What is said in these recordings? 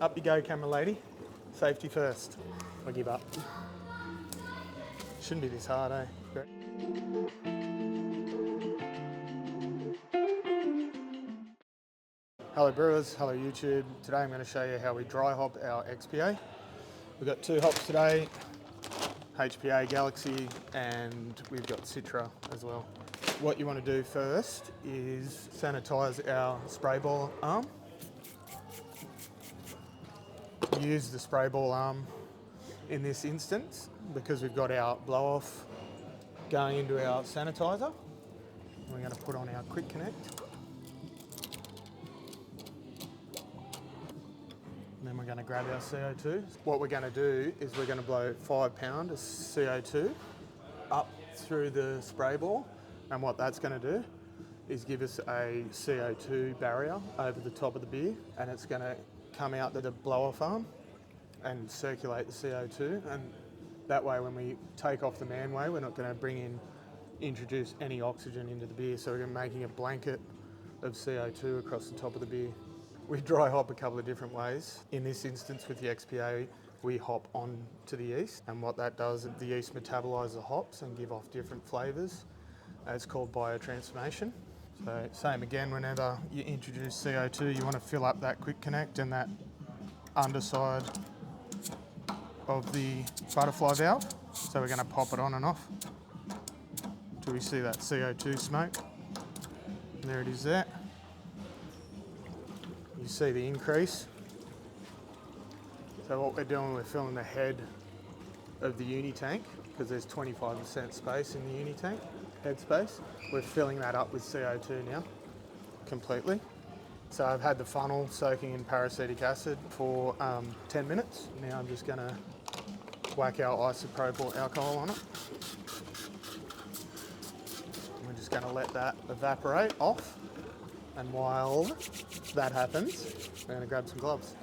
Up you go, camera lady. Safety first. I give up. Shouldn't be this hard, eh? Great. Hello brewers, hello YouTube. Today I'm going to show you how we dry hop our XPA. We've got 2 hops today, HPA Galaxy, and we've got Citra as well. What you want to do first is sanitize our spray ball arm. Use the spray ball arm in this instance because we've got our blow off going into our sanitizer. We're going to put on our quick connect. And then we're going to grab our CO2. What we're going to do is we're going to blow 5 pounds of CO2 up through the spray ball. And what that's going to do is give us a CO2 barrier over the top of the beer, and it's going to come out to the blow-off arm and circulate the CO2, and that way when we take off the manway we're not going to introduce any oxygen into the beer, so we're making a blanket of CO2 across the top of the beer. We dry hop a couple of different ways. In this instance with the XPA we hop on to the yeast, and what that does is the yeast metabolises the hops and give off different flavours. It's called Biotransformation. So same again, whenever you introduce CO2 you want to fill up that quick connect and that underside of the butterfly valve. So we're going to pop it on and off till we see that CO2 smoke. There it is there. You see the increase. So what we're doing, we're filling the head of the uni tank because there's 25% space in the uni tank. Head space. We're filling that up with CO2 now, completely. So I've had the funnel soaking in paracetic acid for 10 minutes. Now I'm just gonna whack our isopropyl alcohol on it. We're just gonna let that evaporate off. And while that happens, we're gonna grab some gloves.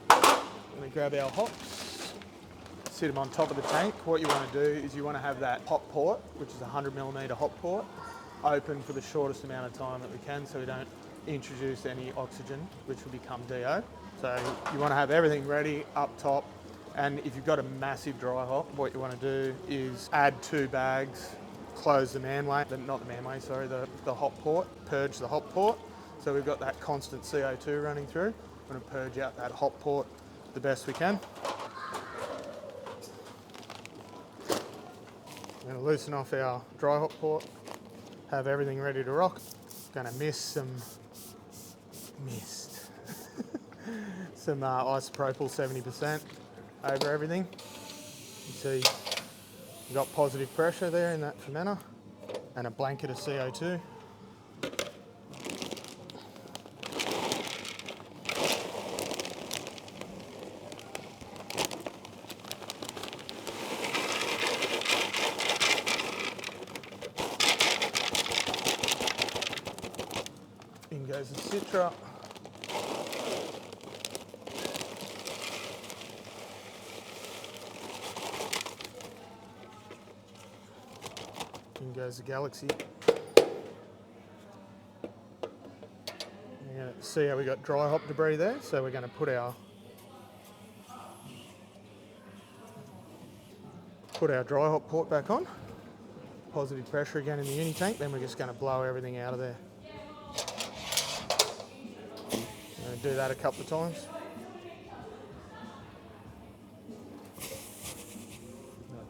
We're gonna grab our hops. Sit them on top of the tank. What you want to do is you want to have that hop port, which is a 100mm hop port, open for the shortest amount of time that we can so we don't introduce any oxygen, which will become DO. So you want to have everything ready up top, and if you've got a massive dry hop, what you want to do is add 2 bags, close the manway, the hop port, purge the hop port. So we've got that constant CO2 running through. We're going to purge out that hop port the best we can. We're going to loosen off our dry hop port, have everything ready to rock. Going to mist some isopropyl 70% over everything. You see you've got positive pressure there in that fermenter and a blanket of CO2. In goes the Citra. In goes the Galaxy. You're going to see how we got dry hop debris there, so we're going to put our dry hop port back on. Positive pressure again in the uni tank, then we're just going to blow everything out of there. Do that a couple of times.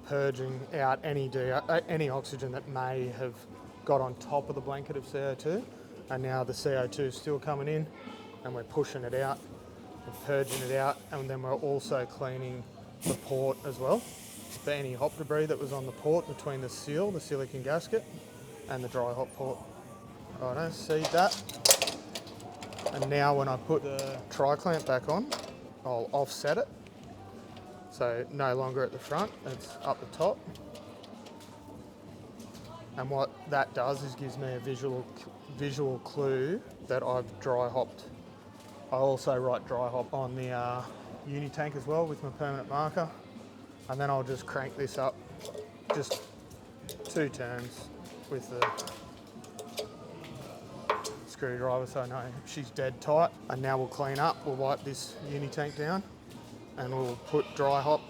Purging out any oxygen that may have got on top of the blanket of CO2, and now the CO2 is still coming in and we're pushing it out and purging it out, and then we're also cleaning the port as well for any hop debris that was on the port between the seal, the silicon gasket, and the dry hop port. Righto, see that? And now when I put the tri-clamp back on, I'll offset it. So no longer at the front, it's up the top. And what that does is gives me a visual clue that I've dry hopped. I also write dry hop on the uni tank as well with my permanent marker. And then I'll just crank this up, just 2 turns with the screwdriver so I know she's dead tight. And now we'll clean up, we'll wipe this uni tank down and we'll put dry hop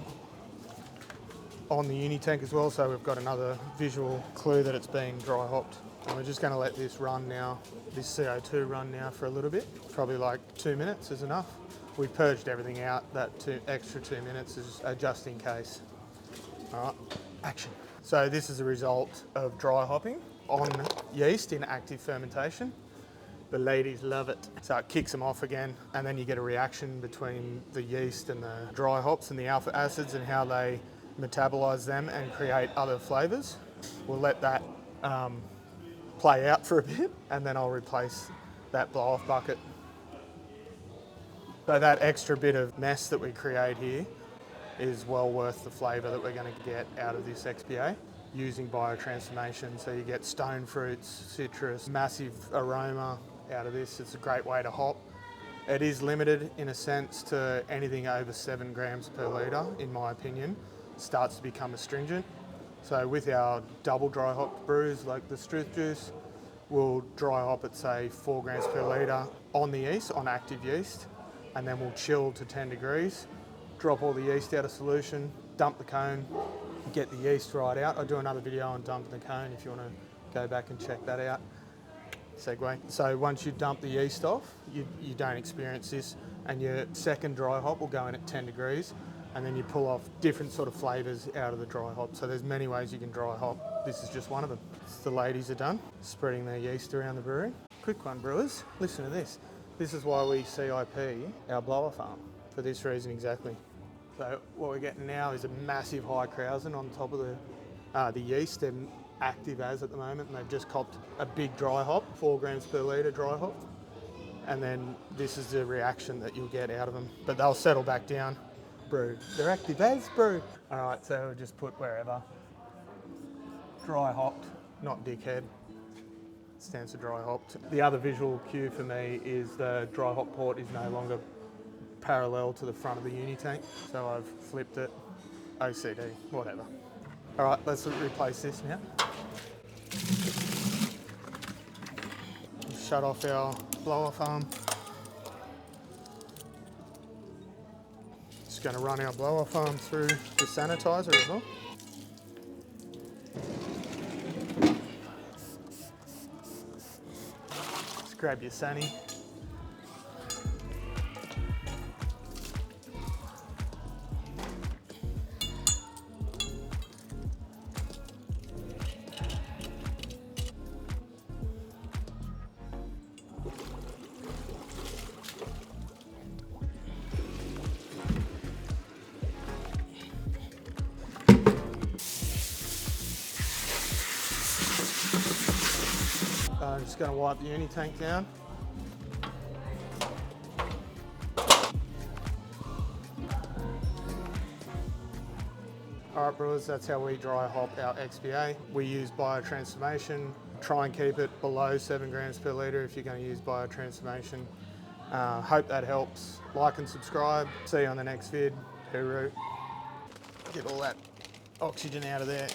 on the uni tank as well, so we've got another visual clue that it's being dry hopped. And we're just going to let this run now, this CO2 run now for a little bit, probably like 2 minutes is enough. We've purged everything out, that extra 2 minutes is just in case. All right, action. So this is a result of dry hopping on yeast in active fermentation. The ladies love it. So it kicks them off again, and then you get a reaction between the yeast and the dry hops and the alpha acids and how they metabolise them and create other flavours. We'll let that play out for a bit, and then I'll replace that blow off bucket. So that extra bit of mess that we create here is well worth the flavour that we're going to get out of this XPA using biotransformation. So you get stone fruits, citrus, massive aroma out of this. It's a great way to hop. It is limited in a sense to anything over 7 grams per litre, in my opinion. It starts to become astringent. So with our double dry hop brews like the Struth juice, we'll dry hop at say 4 grams per litre on the yeast, on active yeast, and then we'll chill to 10 degrees, drop all the yeast out of solution, dump the cone, get the yeast right out. I'll do another video on dumping the cone if you want to go back and check that out. Segue. So once you dump the yeast off, you don't experience this, and your second dry hop will go in at 10 degrees, and then you pull off different sort of flavours out of the dry hop. So there's many ways you can dry hop. This is just one of them. The ladies are done, spreading their yeast around the brewery. Quick one, brewers, listen to this. This is why we CIP our blower farm, for this reason exactly. So what we're getting now is a massive high krausen on top of the yeast. They're active as at the moment, and they've just copped a big dry hop, 4 grams per litre dry hop. And then this is the reaction that you'll get out of them. But they'll settle back down, brew. They're active as brew. All right, so we'll just put wherever. Dry hopped, not dickhead. Stands for dry hopped. The other visual cue for me is the dry hop port is no longer parallel to the front of the uni tank. So I've flipped it, OCD, whatever. All right, let's replace this now. Shut off our blow-off arm. Just going to run our blow-off arm through the sanitizer as well. Just grab your sani. I'm just going to wipe the uni tank down. All right, brewers, that's how we dry hop our XPA. We use biotransformation. Try and keep it below 7 grams per litre if you're going to use biotransformation. Hope that helps. Like and subscribe. See you on the next vid. Hooroo. Get all that oxygen out of there.